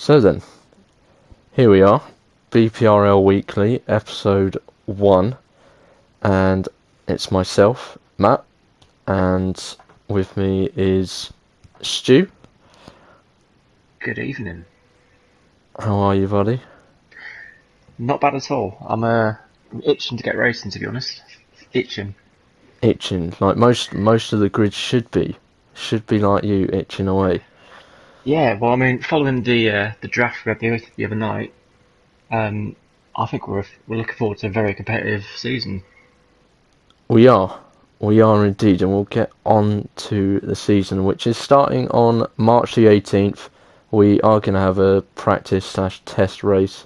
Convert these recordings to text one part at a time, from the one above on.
So then, here we are, BPRL Weekly, episode 1, and it's myself, Matt, and with me is Stu. Good evening. How are you, buddy? Not bad at all. I'm itching to get racing, to be honest. Itching. Itching, like most of the grid should be like you, itching away. Yeah, well, I mean, following the draft we had the other night, um, I think we're looking forward to a very competitive season. We are indeed, and we'll get on to the season, which is starting on March the 18th. We are going to have a practice/test race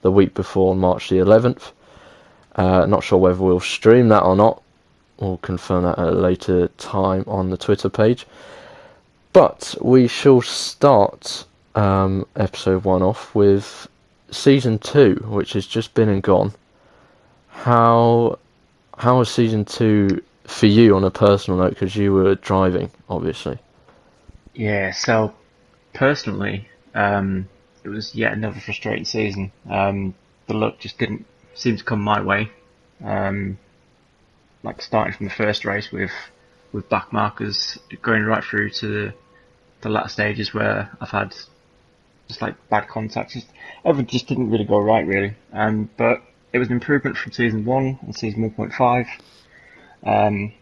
the week before on March the 11th. Not sure whether we'll stream that or not. We'll confirm that at a later time on the Twitter page. But we shall start episode 1 off with season 2, which has just been and gone. How was season 2 for you on a personal note, because you were driving, obviously? Yeah, so personally, it was yet another frustrating season. The luck just didn't seem to come my way. Um, like starting from the first race with back markers, going right through to the latter stages where I've had just like bad contact. Everything just didn't really go right, really. But it was an improvement from season 1 and season 1.5. Um,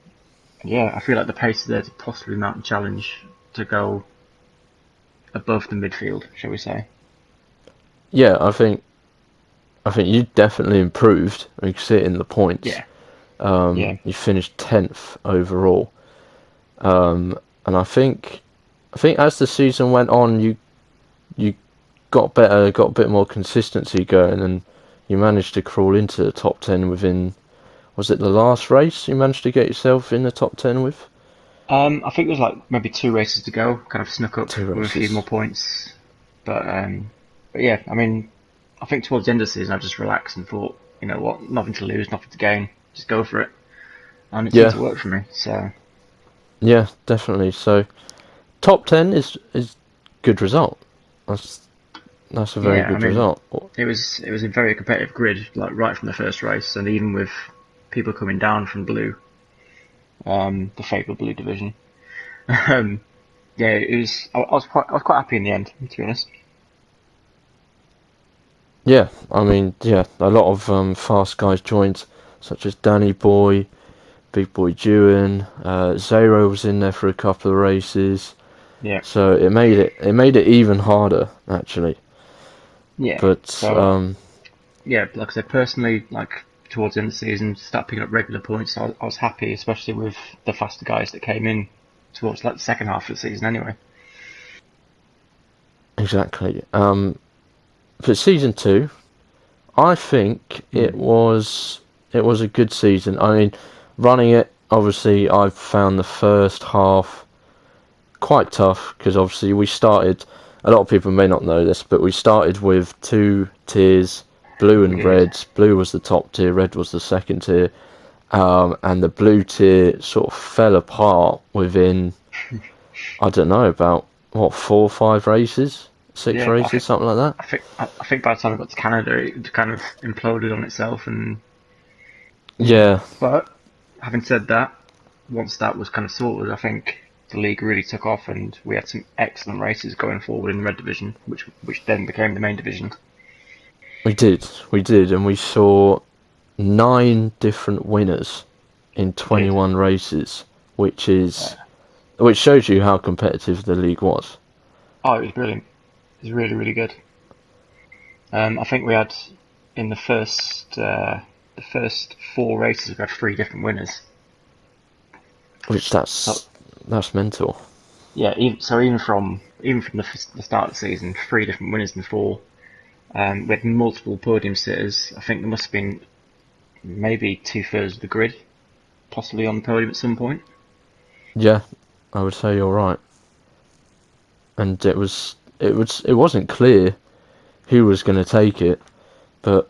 yeah, I feel like the pace is there to possibly mount a challenge to go above the midfield, shall we say? Yeah, I think you definitely improved. You can see it in the points. Yeah, yeah, You finished 10th overall, and I think as the season went on, you got better, got a bit more consistency going, and you managed to crawl into the top 10 within. Was it the last race you managed to get yourself in the top 10 with? I think it was like maybe 2 races to go. Kind of snuck up 2 with a few more races. points, but yeah, I mean, I think towards the end of the season I just relaxed and thought, you know what, nothing to lose, nothing to gain, just go for it, and it seemed Yeah, to work for me. So yeah, definitely. So top 10 is good result. That's that's a very yeah, I good mean, result. it was a very competitive grid, like right from the first race, and even with people coming down from blue, the favourite blue division. um, yeah, it was. I was quite happy in the end, to be honest. Yeah, I mean, yeah, a lot of fast guys joined, such as Danny Boy, Big Boy Dewan, Zero was in there for a couple of races, Yeah, so it made it even harder actually. yeah. But So yeah, like I said, personally, like towards the end of the season, start picking up regular points. I was happy, especially with the faster guys that came in towards like the second half of the season. Anyway, exactly. For season 2, I think it was a good season. I mean, running it, obviously, I've found the first half quite tough because obviously we started. A lot of people may not know this, but we started with 2 tiers, blue we and did. red. Blue was the top tier, red was the second tier, and the blue tier sort of fell apart within, I don't know, about what, 4 or 5 races, six Yeah, races, something like that. I think by the time I got to Canada, it kind of imploded on itself, and yeah. Yeah, But having said that, once that was kind of sorted, I think the league really took off, and we had some excellent races going forward in the red division, which then became the main division. we did, and we saw 9 different winners in We did. 21 races, which Uh, is which shows you how competitive the league was. oh, it was brilliant. It was really, really good. I think we had in the first 4 races we had 3 different winners. Which So that's mental. yeah, even from the start of the season, 3 different winners in 4. We had multiple podium sitters. I think there must have been maybe 2/3 of the grid possibly on the podium at some point. Yeah, I would say you're right. And it wasn't clear who was going to take it, but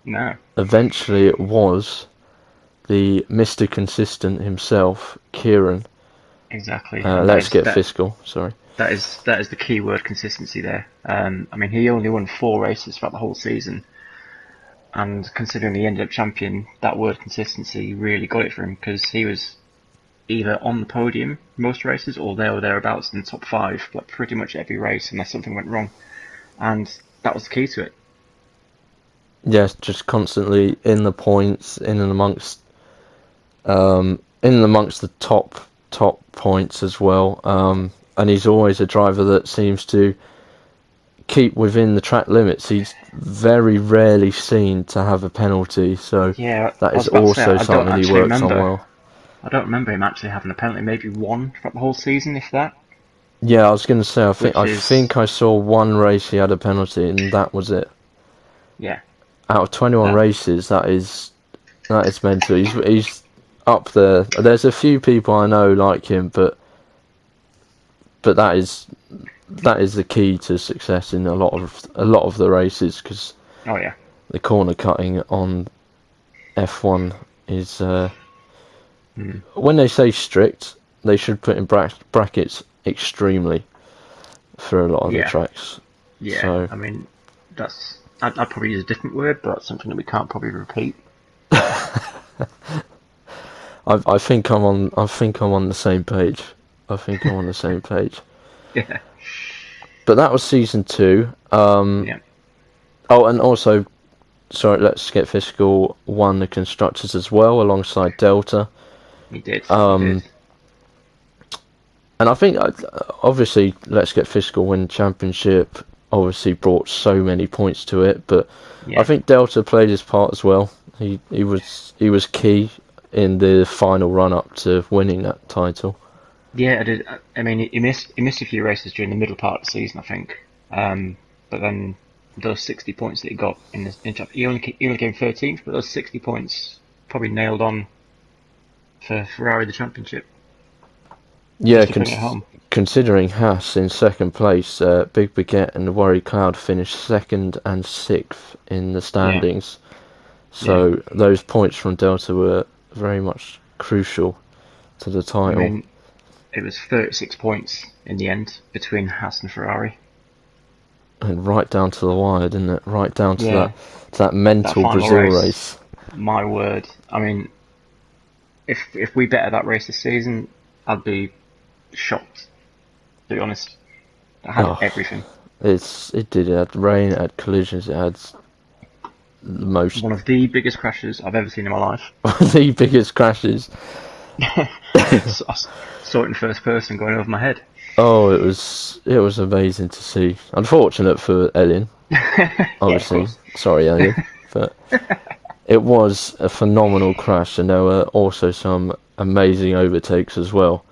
No, eventually it was the Mr. Consistent himself, Kieran. exactly, and Let's get fiscal. Sorry. that is the key word, consistency there. I mean, he only won 4 races throughout the whole season, and considering he ended up champion, that word consistency really got it for him because he was either on the podium most races or there or thereabouts in the top 5, like pretty much every race unless something went wrong, and that was the key to it. Yes, just constantly in the points, in and amongst the top points as well. And he's always a driver that seems to keep within the track limits. He's very rarely seen to have a penalty, so Yeah, that I is was about to say also I don't something he actually works on remember. well. I don't remember him actually having a penalty. Maybe one throughout the whole season, if that. Yeah, I was going to say, Which I is, think I saw one race he had a penalty, and that was it. yeah, Out of 21 that races, that is mental. He's up there. There's a few people I know like him, but that is the key to success in a lot of the races, because oh yeah. the corner cutting on F1 is Mm. when they say strict, they should put in brackets extremely for a lot of the Yeah, tracks. yeah. So I mean, I'd probably use a different word, but something that we can't probably repeat. I think I'm on the same page. I think I'm on the same page. Yeah, But that was season 2. yeah. Oh, and also, sorry, let's get physical. Won the constructors as well alongside Delta. He did. He did. Um, and I think obviously, let's get physical. Win championship obviously brought so many points to it, but I Yeah, think Delta played his part as well. He was key in the final run up to winning that title. yeah. I did. I mean, he missed a few races during the middle part of the season, I think. But then those 60 points that he got he only came 13th, but those 60 points probably nailed on for Ferrari the championship Yeah, just to bring it home. considering Haas in second place, Big Baguette and Worry Cloud finished second and sixth in the Yeah, standings. yeah. So those points from Delta were very much crucial to the I title, mean, it was 36 points in the end between Haas and Ferrari. and right down to the wire, didn't it? Right down Yeah, to that that mental final Brazil race, race. my word. I mean, if we better that race this season, I'd be shocked, to be honest. It had Oh, everything. it did. It had rain, it had collisions, it had the most One of the biggest crashes I've ever seen in my life. the biggest crashes. I saw it in first person going over my head. Oh, it was amazing to see. Unfortunate for Ellen, Yeah, of obviously. course. Sorry, Ellen, but it was a phenomenal crash, and there were also some amazing overtakes as well,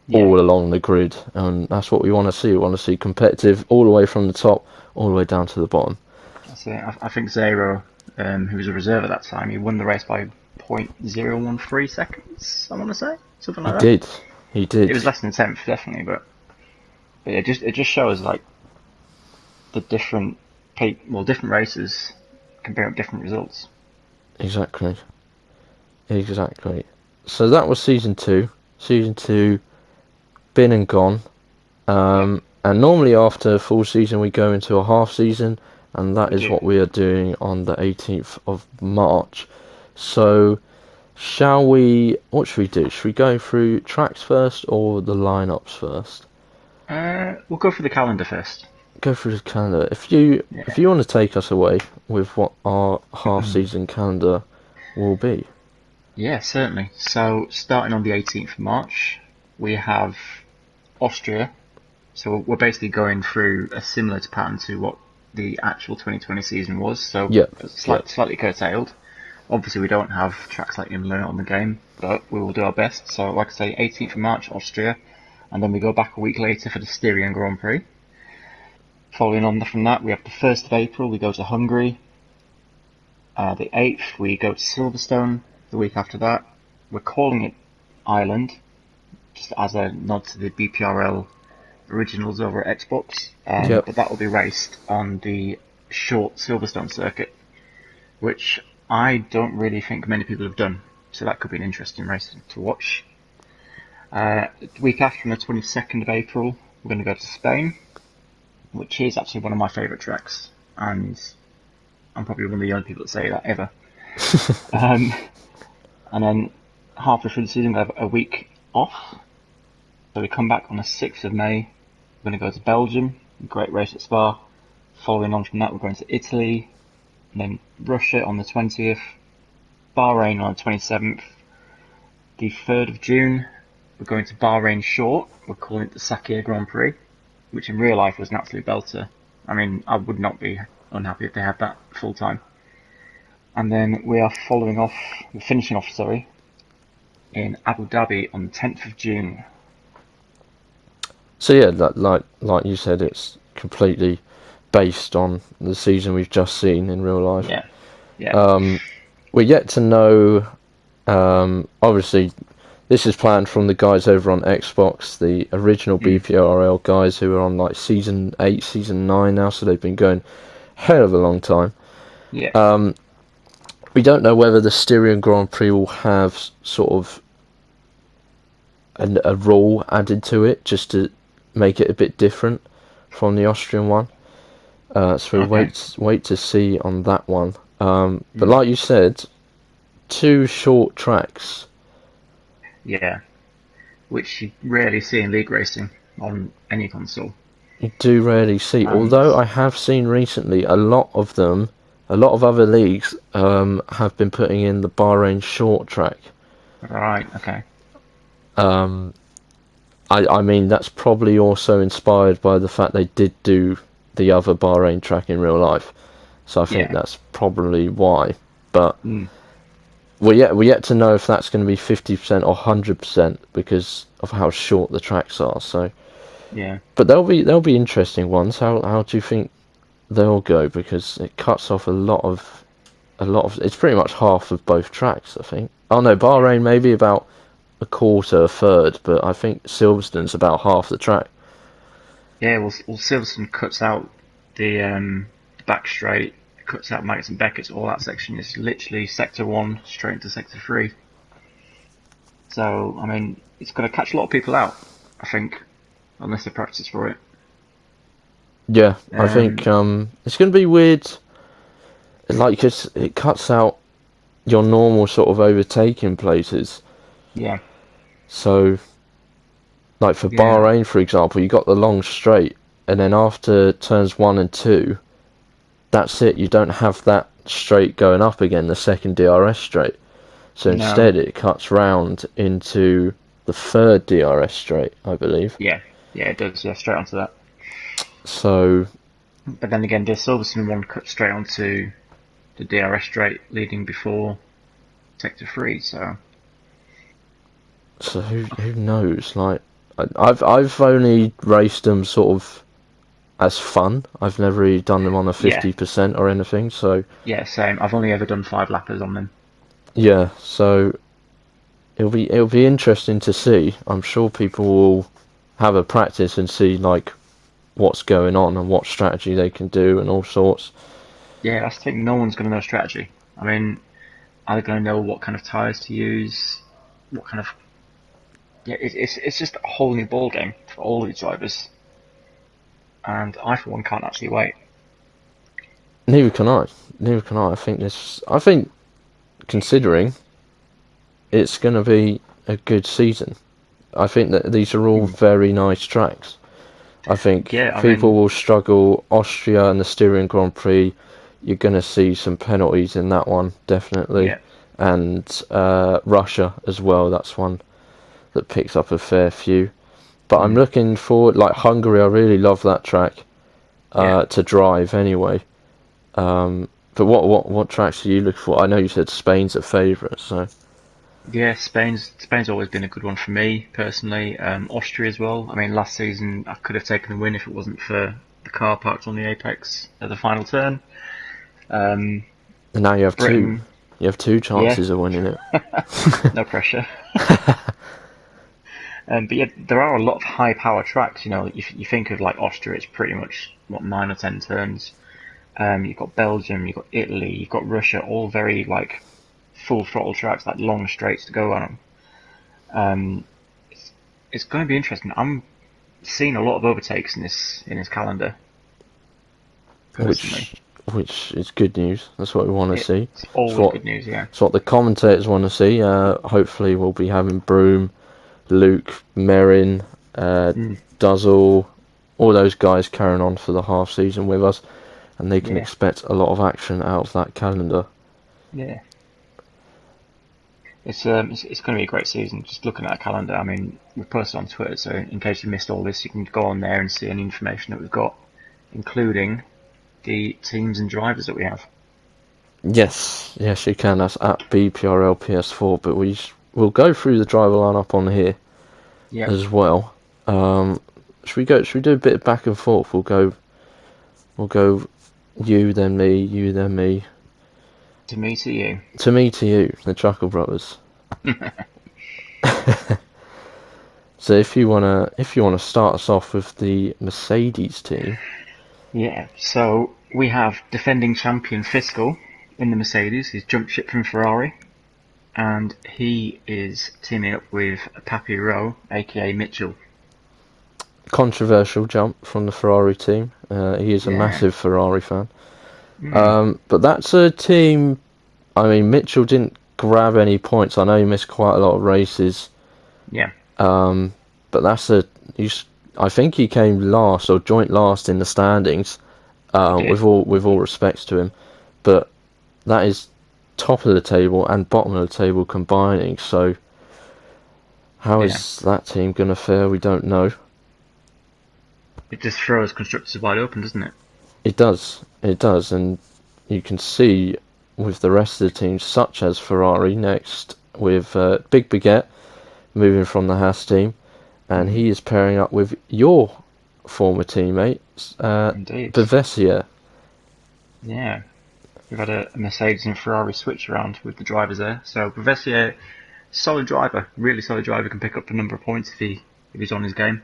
Yeah, all along the grid, and that's what we want to see. We want to see competitive all the way from the top, all the way down to the bottom. that's it. I think Zero, who was a reserve at that time, he won the race by 0.013 seconds, I want to say. Something He like that. did, he It did, was less than 10th, definitely, but it just shows like the different races can bring up different results. exactly, exactly. So that was season 2. Season 2, been and gone. Yeah, And normally after a full season we go into a half season, and that we is do. what we are doing on the 18th of March. So shall we, what should we do? Should we go through tracks first or the lineups first? We'll go for the calendar first. Go through the calendar. If Yeah. you want to take us away with what our half season calendar will be. Yeah, certainly. So starting on the 18th of March, we have Austria. So we're basically going through a similar pattern to what the actual 2020 season was. So Yep, yep. slightly curtailed. Obviously, we don't have tracks like Imola on the game, but we will do our best. So, like I say, 18th of March, Austria, and then we go back a week later for the Styrian Grand Prix. Following on from that, we have the 1st of April, we go to Hungary. The 8th, we go to Silverstone. The week after that, we're calling it Ireland, just as a nod to the BPRL originals over at Xbox. Yep. But that will be raced on the short Silverstone circuit, which I don't really think many people have done. So that could be an interesting race to watch. The week after, on the 22nd of April, we're going to go to Spain, which is actually one of my favourite tracks, and I'm probably one of the only people that say that ever. Um, and then halfway through the season, we have a week off. So we come back on the 6th of May. We're going to go to Belgium, great race at Spa. Following on from that, we're going to Italy, and then Russia on the 20th, Bahrain on the 27th. The 3rd of June, we're going to Bahrain Short. We're calling it the Sakhir Grand Prix, which in real life was an absolute belter. I mean, I would not be unhappy if they had that full time. And then we're finishing off, in Abu Dhabi on the 10th of June. So yeah, like you said, it's completely based on the season we've just seen in real life. Yeah. We're yet to know. Obviously, this is planned from the guys over on Xbox, the original BPRL guys who are on like season 8, season 9 now, so they've been going hell of a long time. Yeah. We don't know whether the Styrian Grand Prix will have sort of a rule added to it just to make it a bit different from the Austrian one. So we'll wait to see on that one. But like you said, 2 short tracks. Yeah. Which you rarely see in league racing on any console. You do rarely see. And Although I have seen recently a lot of other leagues have been putting in the Bahrain short track. right, okay. I mean, that's probably also inspired by the fact they did do the other Bahrain track in real life. So I think that's probably why. But we're yet to know if that's going to be 50% or 100% because of how short the tracks are. So Yeah. but they'll be interesting ones. How do you think they'll go? Because it cuts off a lot of it's pretty much half of both tracks, I think. Oh no, Bahrain maybe about a quarter, a third, but I think Silverstone's about half the track. Yeah, well Silverstone cuts out the back straight, cuts out Maggots and Beckett's, all that section is literally sector 1 straight into sector 3. So, I mean, it's going to catch a lot of people out, I think, unless they practice for it. Yeah, I think it's going to be weird. Like, it cuts out your normal sort of overtaking places. Yeah. So, like for Yeah. Bahrain, for example, you got the long straight, and then after turns 1 and 2, that's it. You don't have that straight going up again, the second DRS straight. So No. instead, it cuts round into the third DRS straight, I believe. Yeah. Yeah, it does. Yeah, straight onto that. So, But then again, the Silverstone one cuts straight onto the DRS straight leading before sector 3. so who knows? Like, I've only raced them sort of as fun. I've never really done them on a Yeah. 50% or anything. So Yeah, same. I've only ever done 5 lappers on them. yeah, so it'll be interesting to see. I'm sure people will have a practice and see like what's going on and what strategy they can do and all sorts. Yeah, that's the thing. No one's going to know strategy. I mean, are they going to know what kind of tyres to use? What kind of... Yeah, it's just a whole new ball game for all these drivers. And I, for one, can't actually wait. Neither can I. Neither can I. I think considering it's going to be a good season. I think that these are all very nice tracks. I think Yeah, I people mean, will struggle. Austria and the Styrian Grand Prix, you're going to see some penalties in that one, definitely. yeah, And Russia as well, that's one that picks up a fair few. But I'm looking forward, like Hungary, I really love that track yeah. to drive anyway. But what tracks are you looking for? I know you said Spain's a favourite, so Yeah, Spain's always been a good one for me personally. Austria as well. I mean, last season I could have taken the win if it wasn't for the car parked on the apex at the final turn. Um, and now you have two. Britain, You have 2 yeah, chances of winning it. no pressure. But yeah, there are a lot of high power tracks. You know, you think of like Austria, it's pretty much what 9 or 10 turns. You've got Belgium, you've got Italy, you've got Russia, all very like full throttle tracks, like long straights to go on them. Um, it's going to be interesting. I'm seen a lot of overtakes in his calendar. Personally, which is good news. That's what we want to see. it's always good news. Yeah. It's what the commentators want to see. Hopefully, we'll be having Broom, Luke, Merrin, Duzzle, all those guys carrying on for the half season with us, and they can expect a lot of action out of that calendar. Yeah. It's going to be a great season. Just looking at our calendar, I mean, we've posted on Twitter, so in case you missed all this, you can go on there and see any information that we've got, including the teams and drivers that we have. Yes, you can. That's at BPRL PS4, but we'll go through the driver lineup on here as well. Should we go? Should we do a bit of back and forth? We'll go. You then me. You then me. To me to you. To me to you. The Chuckle Brothers. So if you wanna start us off with the Mercedes team. Yeah. So we have defending champion Fiscal in the Mercedes. He's jumped ship from Ferrari, and he is teaming up with Papi Rowe, aka Mitchell. Controversial jump from the Ferrari team. He is a massive Ferrari fan. But that's a team. I mean, Mitchell didn't grab any points. I know he missed quite a lot of races. Yeah. But I think he came last or joint last in the standings. With all respects to him, but that is top of the table and bottom of the table combining. So how is that team going to fare? We don't know. It just throws constructors wide open, doesn't it? It does, and you can see with the rest of the teams, such as Ferrari next, with Big Baguette moving from the Haas team, and he is pairing up with your former teammate, Bavessia. Yeah, we've had a Mercedes and Ferrari switch around with the drivers there. So Bavessia, solid driver, really solid driver, can pick up a number of points if he's on his game.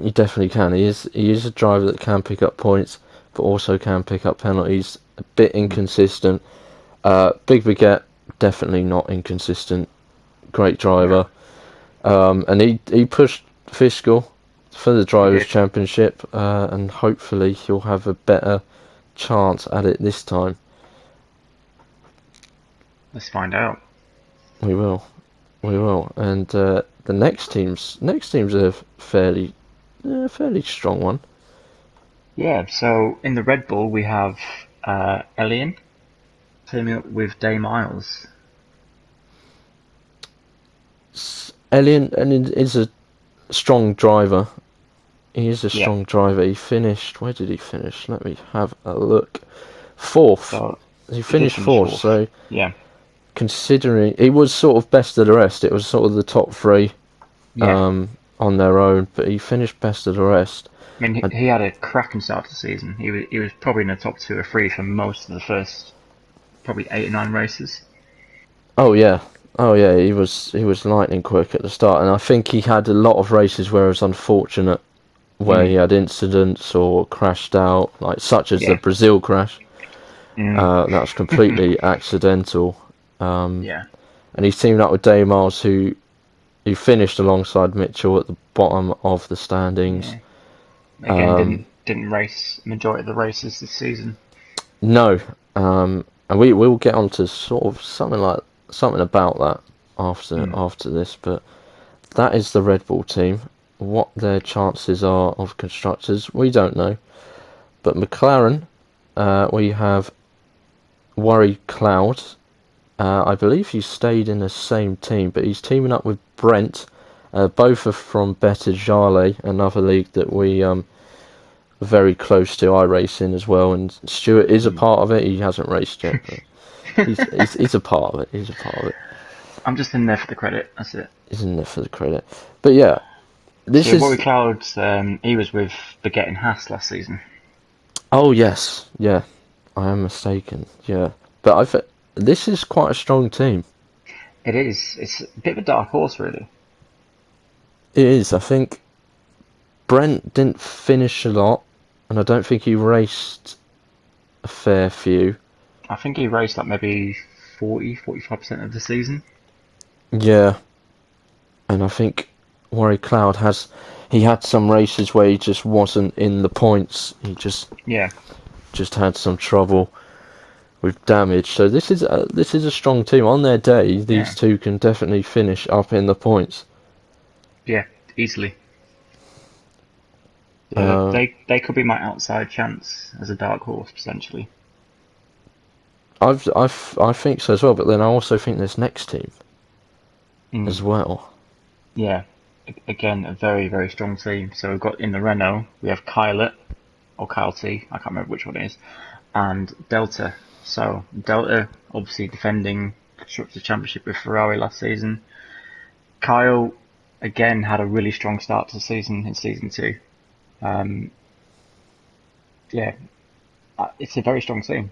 He definitely can. He is a driver that can pick up points, but also can pick up penalties. A bit inconsistent. Big Baguette, definitely not inconsistent. Great driver. And he pushed Fiscal for the Drivers' Championship, and hopefully he'll have a better chance at it this time. Let's find out. We will. And the next team's a fairly strong one. Yeah, so in the Red Bull we have Elian teaming up with Day Miles. Elian is a strong driver. He is a strong driver. He finished. Where did he finish? Let me have a look. Fourth. So he finished fourth. So considering he was sort of best of the rest, it was sort of the top three on their own, but he finished best of the rest. I mean, he had a cracking start to the season. He was probably in the top 2 or 3 for most of the first probably 8 or 9 races. Oh yeah, he was lightning quick at the start, and I think he had a lot of races where it was unfortunate, where he had incidents or crashed out, like such as the Brazil crash. That was completely accidental. And he's teamed up with Day Miles, who finished alongside Mitchell at the bottom of the standings. Again, didn't race majority of the races this season. No, and we will get onto sort of something about that after this, but that is the Red Bull team. What their chances are of constructors, we don't know. But McLaren, we have Worry Cloud. I believe he stayed in the same team, but he's teaming up with Brent. Both are from Better Jale, another league that we are very close to iRacing as well. And Stuart is a part of it. He hasn't raced yet, but he's a part of it. I'm just in there for the credit. That's it. He's in there for the credit. But yeah, Rory Cloud. He was with Baguette and Haas last season. Oh yes, yeah, I am mistaken. Yeah, but this is quite a strong team. It is. It's a bit of a dark horse, really. It is. I think Brent didn't finish a lot, and I don't think he raced a fair few. I think he raced like maybe 40-45% of the season. Yeah, and I think Worry Cloud he had some races where he just wasn't in the points. He just had some trouble with damage. So this is a strong team. On their day, these two can definitely finish up in the points. Yeah, easily. Yeah, they could be my outside chance as a dark horse potentially. I think so as well. But then I also think this next team as well. Yeah, again, a very, very strong team. So we've got in the Renault, we have Kyle or Kyle T, I can't remember which one it is, and Delta. So Delta, obviously defending Constructors' Championship with Ferrari last season. Kyle, again, had a really strong start to the season in Season 2. Yeah, it's a very strong team.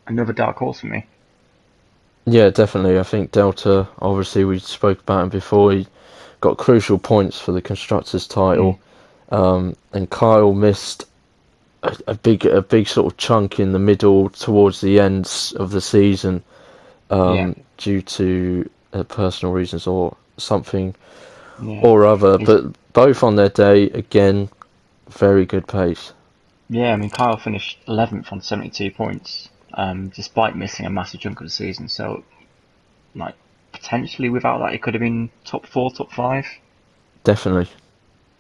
Another dark horse for me. Yeah, definitely. I think Delta, obviously, we spoke about him before. He got crucial points for the constructors' title, and Kyle missed a big sort of chunk in the middle towards the ends of the season, due to personal reasons or something or other. But both on their day, again, very good pace. Yeah, I mean, Kyle finished 11th on 72 points, despite missing a massive chunk of the season. So, like, potentially without that, it could have been top 4, top 5. Definitely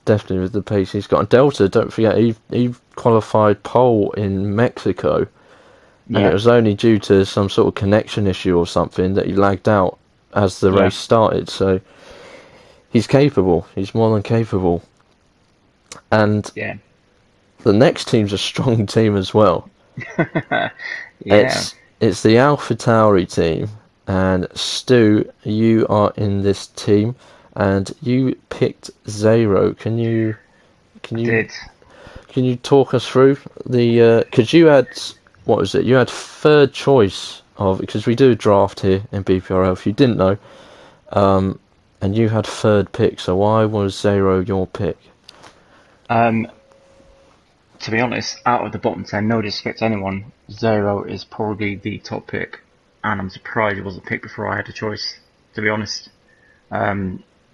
with the pace he's got. And Delta, don't forget, he qualified pole in Mexico, and it was only due to some sort of connection issue or something that he lagged out as the race started. So he's capable. He's more than capable. And the next team's a strong team as well. It's the AlphaTauri team, and Stu, you are in this team, and you picked Zero. Can you talk us through the? Because you had, what was it? You had third choice of, because we do a draft here in BPRL. If you didn't know, and you had third pick. So why was Zero your pick? To be honest, out of the bottom 10, no disrespect to anyone, Zero is probably the top pick, and I'm surprised it wasn't picked before I had a choice, to be honest.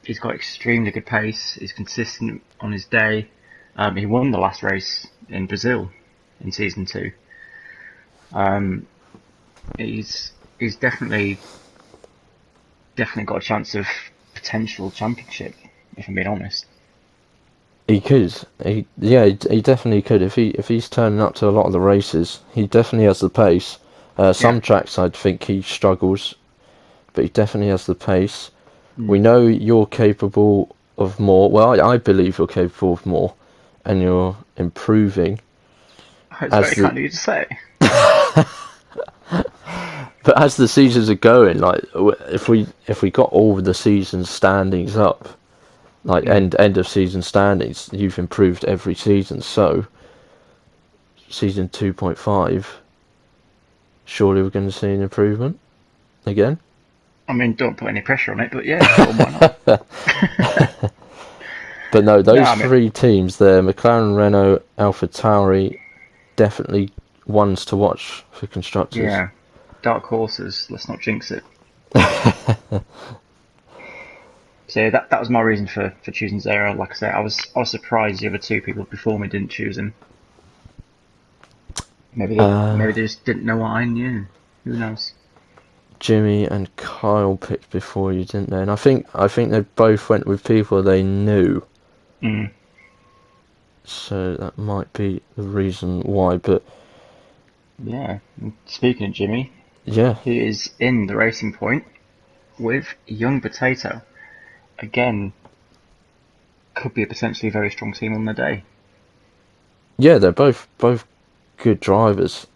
He's got extremely good pace, he's consistent on his day. He won the last race in Brazil in Season 2. He's definitely got a chance of potential championship, if I'm being honest. He could. He definitely could. If he's turning up to a lot of the races, he definitely has the pace. Some tracks I'd think he struggles, but he definitely has the pace. We know you're capable of more. Well, I believe you're capable of more, and you're improving. It's very kind of you to say. But as the seasons are going, like if we got all the season standings up, like end of season standings, you've improved every season. So season 2.5, surely we're going to see an improvement again. I mean, don't put any pressure on it, but yeah, sure, why not? But no, those three teams there, McLaren, Renault, AlphaTauri, definitely ones to watch for constructors. Yeah, dark horses, let's not jinx it. So yeah, that was my reason for choosing Zero. Like I said, I was surprised the other two people before me didn't choose him. Maybe they just didn't know what I knew. Who knows? Jimmy and Kyle picked before you, didn't they? And I think they both went with people they knew. So that might be the reason why. But yeah, speaking of Jimmy, yeah, he is in the Racing Point with Young Potato. Again, could be a potentially very strong team on the day. Yeah, they're both good drivers.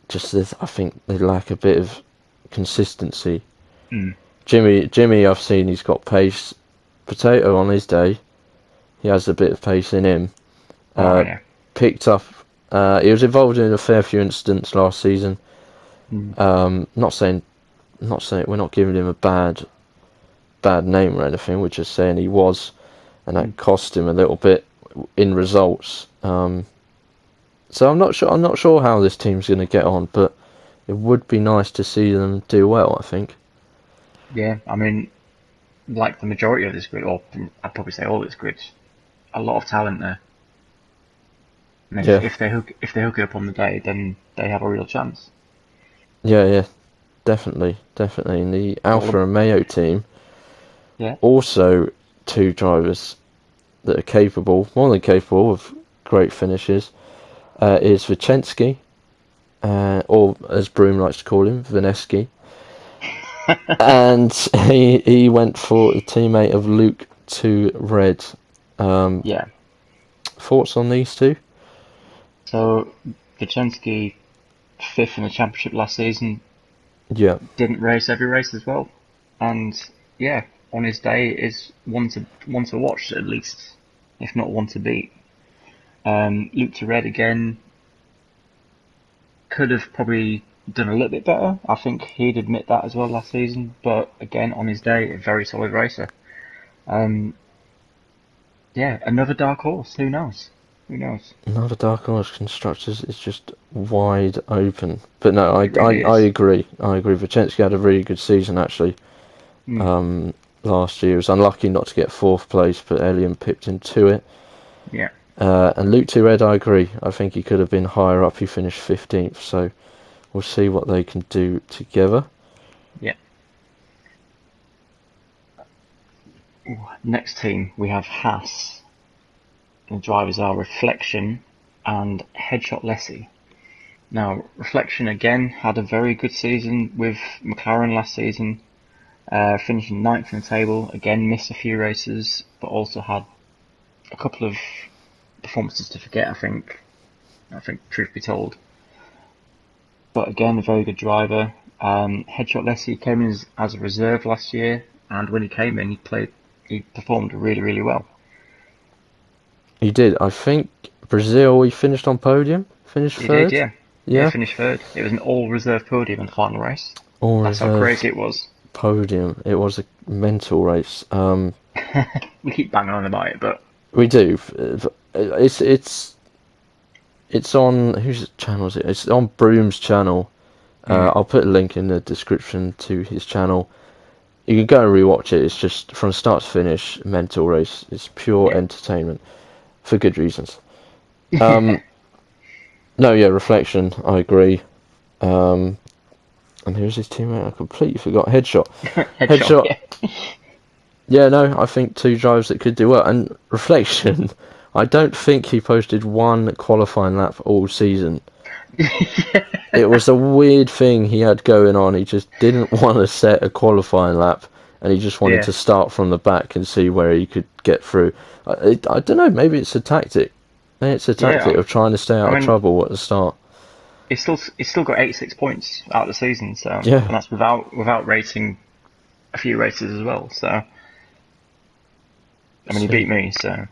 Just this, I think they lack a bit of consistency. Jimmy, I've seen he's got pace. Potato on his day, he has a bit of pace in him. Picked up. He was involved in a fair few incidents last season. Not saying we're not giving him a bad name or anything. We're just saying he was, and that cost him a little bit in results. So I'm not sure how this team's going to get on, but it would be nice to see them do well, I think. Yeah, I mean, like the majority of this grid, or I'd probably say all this grid, a lot of talent there. And Yeah, if they hook it up on the day, then they have a real chance. yeah, definitely, definitely. In the All Alfa Romeo team, yeah, also two drivers that are capable, more than capable, of great finishes. Is Vicensky, or as Broom likes to call him, Vineski. And he went for the teammate of Luke to Red. Um, yeah. Thoughts on these two? So Vicensky, fifth in the championship last season, Yeah, didn't race every race as well, and yeah, on his day is one to watch at least, if not one to beat. Luke to Red again could have probably done a little bit better. I think he'd admit that as well last season, but again on his day, a very solid racer. Um, yeah, another dark horse. Who knows? Who knows? another Dark Horse Constructors is just wide open. But no, It really I is. agree. I agree. Vicensky had a really good season actually. Mm, Um, Last year he was unlucky not to get fourth place, but Elian pipped into it. yeah, And Luke to Red, I agree. I think he could have been higher up. He finished 15th, so we'll see what they can do together. yeah. Ooh, next team we have Haas. The drivers are Reflection and Headshot Lessie. Now, Reflection again had a very good season with McLaren last season, finishing ninth in the table. Again, missed a few races, but also had a couple of performances to forget. I think. Truth be told, but again, a very good driver. Headshot Lessie came in as a reserve last year, and when he came in, he performed really, really well. He did. I think Brazil, he finished on podium, finished He did, third. yeah. Yeah, Yeah, finished third. It was an all reserve podium in the final race. all That's how reserve crazy it was. podium. It was a mental race. We keep banging on about it, but We do. It's on whose channel is it? It's on Broom's channel. mm, I'll put a link in the description to his channel. You can go and rewatch it. It's just from start to finish, mental race. It's pure yeah. entertainment for good reasons. Um, no, yeah, Reflection. I agree. Um, and who's his teammate? I completely forgot. Headshot. Headshot, Headshot. yeah. Yeah, no, I think two drivers that could do well. And Reflection, I don't think he posted one qualifying lap all season. It was a weird thing he had going on. He just didn't want to set a qualifying lap, and he just wanted Yeah, to start from the back and see where he could get through. I don't know. Maybe it's a tactic. Maybe it's a tactic yeah. of trying to stay I out of mean, trouble at the start. he's still got 86 points out of the season, so and Yeah. that's without racing a few races as well. So I mean, he So, beat me, so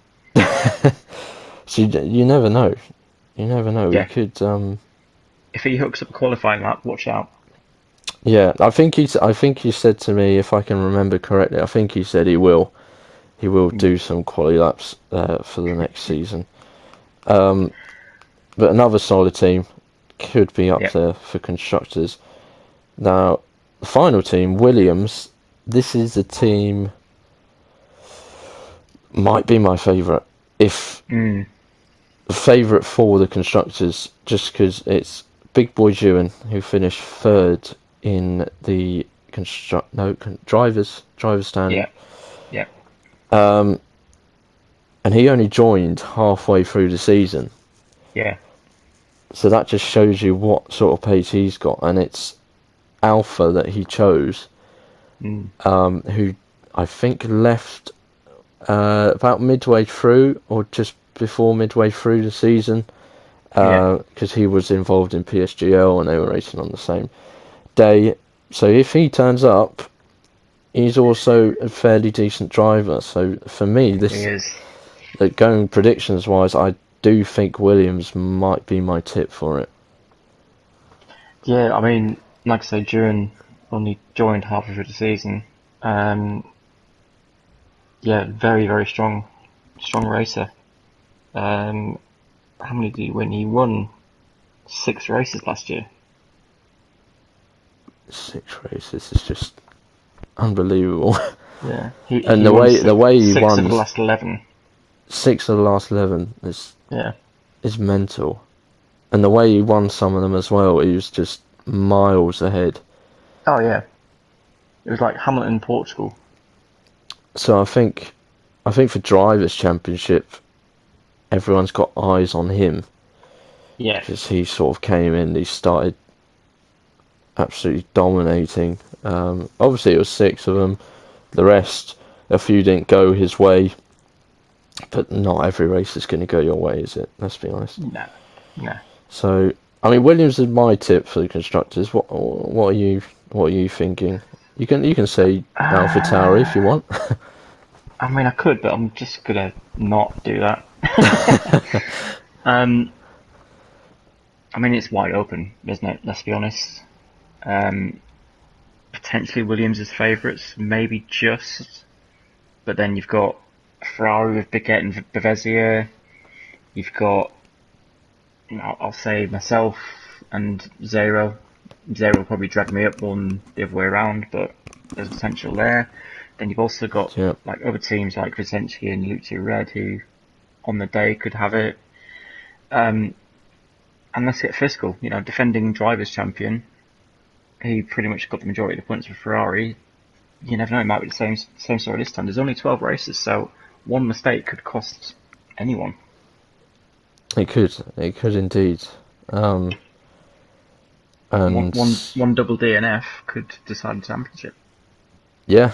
so you never know. You never know. He yeah. could. If he hooks up a qualifying lap, watch out. Yeah. I think he said to me, if I can remember correctly, I think he said he will. He will Mm, do some quali laps for the next season. Um, but another solid team could be up yeah. there for constructors. Now, the final team, Williams. This is a team might be my favourite. If Mm, favourite for the constructors, just because it's Big Boy Ewan who finished third in the drivers standing. yeah. Yeah. Um, and he only joined halfway through the season. Yeah. So that just shows you what sort of pace he's got, and it's Alpha that he chose, Mm, who I think left about midway through, or just before midway through the season, yeah. because he was involved in PSGL and they were racing on the same day. So if he turns up, he's also a fairly decent driver. So for me, He this is. going predictions wise, I do think Williams might be my tip for it. Yeah, I mean, like I say, Duran only joined halfway through the season. Um, yeah, very, very strong racer. Um, how many did he win? He won 6 races last year. 6 races is just unbelievable. Yeah, And he won the way he six of won the last 11. 6 of the last 11 Yeah. is mental. And the way he won some of them as well, he was just miles ahead. Oh yeah, it was like Hamilton, Portugal. So I think for drivers' championship, everyone's got eyes on him Yeah. because he sort of came in, he started absolutely dominating. Obviously, it was 6 of them. The rest, a few didn't go his way, but not every race is going to go your way, is it? Let's be honest. No. No. So, I mean, Williams is my tip for the constructors. What are you thinking? You can say AlphaTauri if you want. I mean, I could, but I'm just gonna not do that. um, I mean, it's wide open, isn't it? Let's be honest. Um, Potentially Williams' favourites, maybe just, but then you've got Ferrari with Biget and Bevezier. You've got, I'll say myself and Zero. Zero will probably drag me up more than the other way around, but there's potential there. Then you've also got Yeah, like other teams like Vicenci and Lucio Red who on the day could have it. Um, and let's get fiscal. Defending drivers champion, he pretty much got the majority of the points for Ferrari. You never know; it might be the same story this time. There's only 12 races, so one mistake could cost anyone. it could. It could indeed. One, And one, one double DNF could decide the championship. yeah,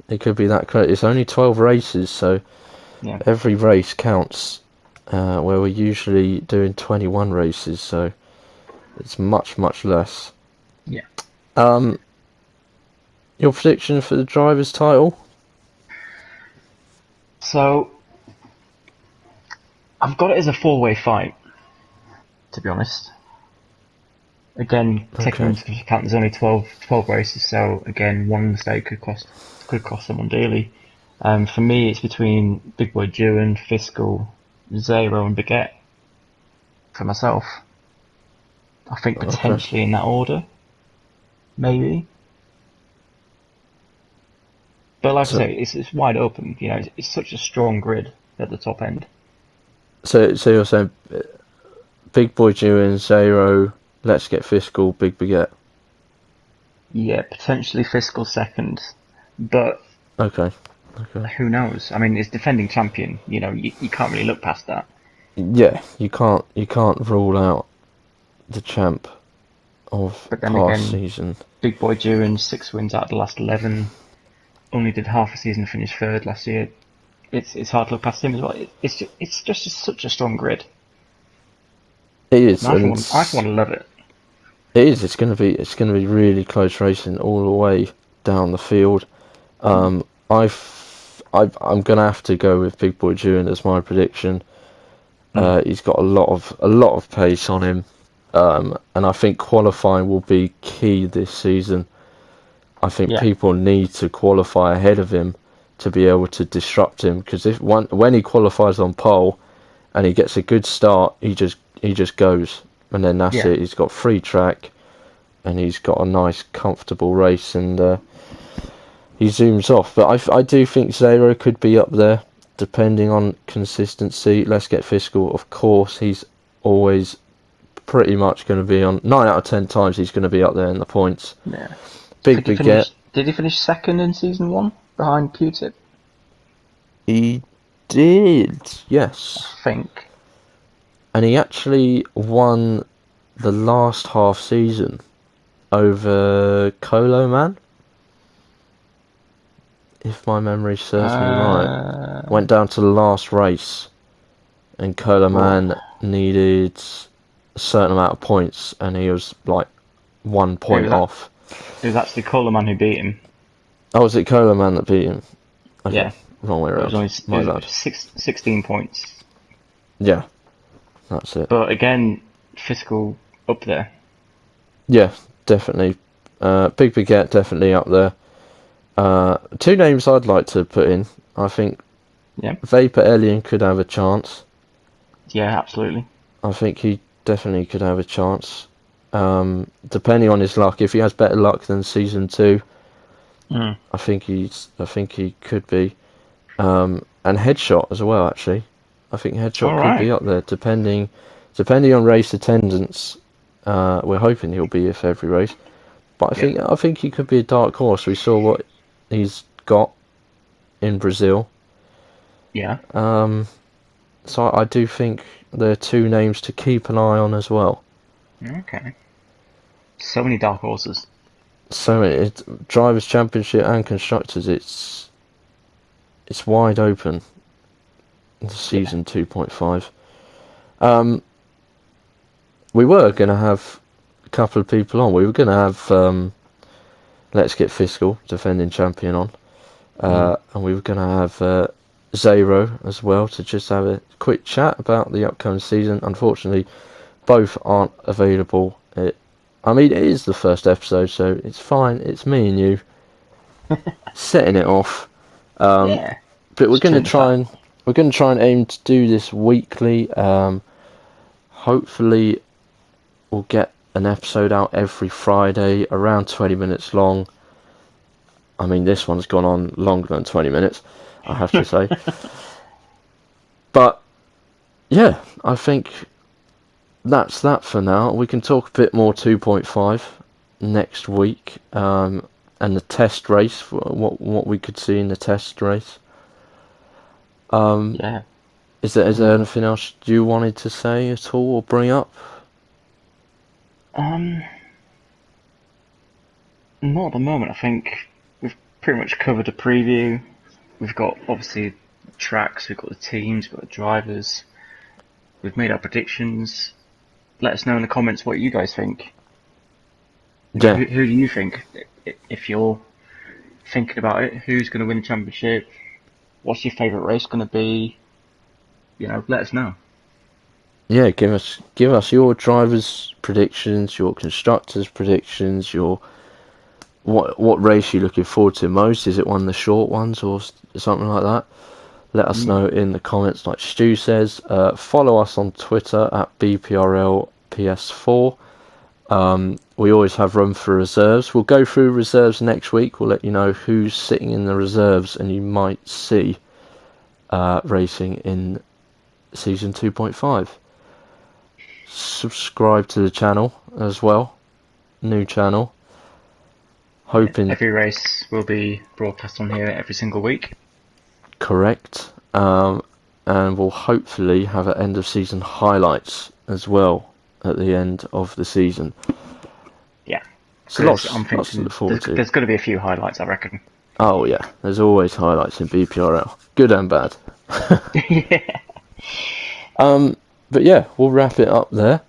it could be that close. It's only 12 races, so Yeah, every race counts. Where we're usually doing 21 races, so it's much less. yeah. Um, your prediction for the drivers' title? So I've got it as a four-way fight, to be honest. Again, taking Okay, into account there's only 12 races, so again, one mistake could cost someone dearly. For me, it's between Big Boy Duran, Fiscal, Zero, and Baguette. For myself, I think okay. potentially in that order, maybe. But like I So, say, it's wide open. It's such a strong grid at the top end. so you're saying Big Boy Jewin, Zero, Let's Get Fiscal, Big Baguette. Yeah, potentially Fiscal second, but Okay, okay. who knows? I mean, it's defending champion. You can't really look past that. Yeah, you can't rule out the champ of But then past again, season. Big Boy Duran, 6 wins out of the last 11. Only did half a season, finished third last year. It's hard to look past him as well. It's just such a strong grid. It is, And I for and one, I for one love it. it is. It's gonna be really close racing all the way down the field. I'm gonna have to go with Big Boy June as my prediction. Mm. He's got a lot of pace on him, and I think qualifying will be key this season. I think Yeah, people need to qualify ahead of him to be able to disrupt him because if when he qualifies on pole and he gets a good start, he just goes, and then that's yeah, it. He's got free track, and he's got a nice comfortable race, and he zooms off. But I do think Zero could be up there, depending on consistency. Let's Get Fiscal, of course. He's always pretty much going to be on 9 out of 10 times. He's going to be up there in the points. yeah. Big Did he Baguette, finish? Did he finish second in season one behind Q-Tip? he did, I yes, think. and he actually won the last half season over Colo Man, if my memory serves me right. Uh, Went down to the last race, and Colo oh, Man needed a certain amount of points, and he was like one it point was off. it was actually Coleman who beat him. Oh, was it Colo Man that beat him? Okay, Yeah, wrong way but it was around. only My it bad. was 16 points. Yeah, that's it. But again, Fiscal up there. Yeah, definitely. Big Baguette definitely up there. Two names I'd like to put in. I think Yeah, Vapor Alien could have a chance. yeah, absolutely. I think he definitely could have a chance. Depending on his luck, if he has better luck than season two, Mm. I think he could be. And Headshot as well, actually. I think All Headshot could be right. up there, depending on race attendance. We're hoping he'll be here for every race, but Yeah. I think he could be a dark horse. We saw what he's got in Brazil, Yeah. so I do think there are two names to keep an eye on as well. Okay. So many dark horses. So it's drivers' championship and constructors. It's wide open. The Yeah. season 2.5. Um, we were going to have a couple of people on. We were going to have Let's Get Fiscal, defending champion, on. Mm. And we were going to have Zero as well to just have a quick chat about the upcoming season. Unfortunately, both aren't available. I mean, it is the first episode, so it's fine. It's me and you setting it off. Yeah. But Just chewing the fat. we're going to try and aim to do this weekly. Hopefully, we'll get an episode out every Friday, around 20 minutes long. I mean, this one's gone on longer than 20 minutes, I have to say. But yeah, I think that's that for now. We can talk a bit more 2.5 next week, and the test race, what we could see in the test race. Um, Yeah. is there anything else you wanted to say at all or bring up? Um. Not at the moment. I think we've pretty much covered a preview. We've got obviously tracks. We've got the teams. We've got the drivers. We've made our predictions. Let us know in the comments what you guys think. Yeah, Who do you think? If you're thinking about it, who's going to win the championship? What's your favourite race going to be? Let us know. yeah. Give us your drivers' predictions, your constructors' predictions, your what race you're looking forward to most. Is it one of the short ones or something like that? Let us Mm. know in the comments, like Stu says. Follow us on Twitter at BPRL PS4. We always have room for reserves. We'll go through reserves next week. We'll let you know who's sitting in the reserves, and you might see racing in season 2.5. Subscribe to the channel as well. New channel. Hoping Every race will be broadcast on here every single week. correct. And we'll hopefully have an end of season highlights as well at the end of the season. Yeah, So because I'm lots to thinking look forward to. there's going to be a few highlights, I reckon. Oh yeah, there's always highlights in BPRL, good and bad. Yeah. But yeah, we'll wrap it up there.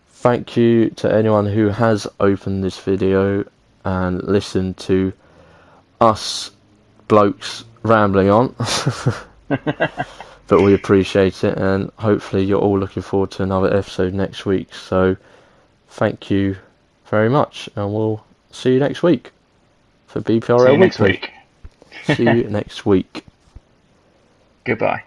Thank you to anyone who has opened this video and listened to us blokes rambling on. But we appreciate it, and hopefully you're all looking forward to another episode next week. So thank you very much, and we'll see you next week for See BPRL you next Weekly. week. See you next week. Goodbye.